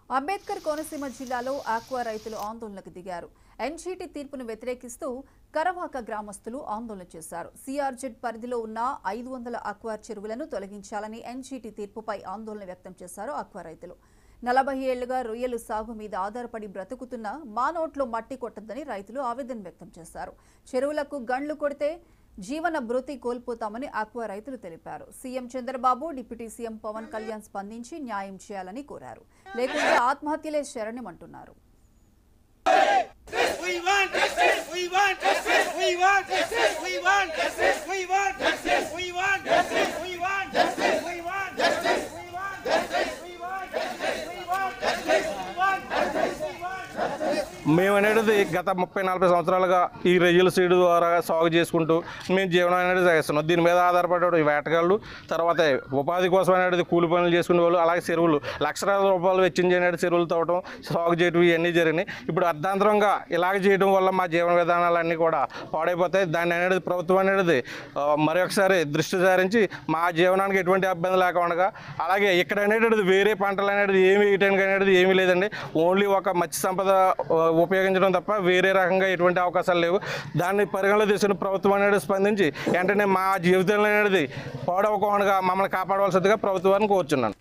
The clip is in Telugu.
అంబేద్కర్ కోనసీమ జిల్లాలో ఆక్వా రైతులు ఆందోళనకు దిగారు. ఎన్జీటీ తీర్పును వ్యతిరేకిస్తూ కరవాక గ్రామస్తులు ఆందోళన చేశారు. సిఆర్జెడ్ పరిధిలో ఉన్న 500 ఆక్వా చెరువులను తొలగించాలని ఎన్జీటీ తీర్పుపై ఆందోళన వ్యక్తం చేశారు ఆక్వా రైతులు. 40 ఏళ్లుగా రొయ్యలు సాగు మీద ఆధారపడి బ్రతుకుతున్న మా నోట్లో మట్టి కొట్టద్దని రైతులు ఆవేదన వ్యక్తం చేశారు. చెరువులకు గండ్లు కొడితే జీవన భృతి కోల్పోతామని ఆక్వా రైతులు తెలిపారు. CM Chandrababu, deputy CM Pawan Kalyan స్పందించి న్యాయం చేయాలని కోరారు. లేకుంటే ఆత్మహత్యలే శరణ్యమంటున్నారు. మేము అనేది గత 30-40 సంవత్సరాలుగా ఈ రొయ్యల సీడ్ ద్వారా సాగు చేసుకుంటూ మేము జీవనం అనేది చేస్తున్నాం. దీని మీద ఆధారపడే వేటగాళ్ళు, తర్వాత ఉపాధి కోసం అనేది కూలి పనులు చేసుకునే వాళ్ళు, అలాగే చెరువులు లక్షల రూపాయలు వెచ్చించి అనేది చెరువులు తవ్వడం, సాగు చేయడం ఇవన్నీ జరిగినాయి. ఇప్పుడు అర్ధాంతరంగా ఇలాగ చేయడం వల్ల మా జీవన విధానాలన్నీ కూడా పాడైపోతాయి. దాన్ని అనేది ప్రభుత్వం అనేది మరొకసారి దృష్టి సారించి మా జీవనానికి ఎటువంటి ఇబ్బంది లేకుండా, అలాగే ఇక్కడ అనేటిది వేరే పంటలు అనేది ఏమి వేయటానికి అనేది ఏమీ లేదండి. ఓన్లీ ఒక మత్స్య సంపద ఉపయోగించడం తప్ప వేరే రకంగా ఎటువంటి అవకాశాలు లేవు. దాన్ని పరిగణలో తీసుకుని ప్రభుత్వం అనేది స్పందించి వెంటనే మా జీవితంలో అనేది పాడవకుండా మమ్మల్ని కాపాడవలసిందిగా ప్రభుత్వాన్ని కోరుచున్నాను.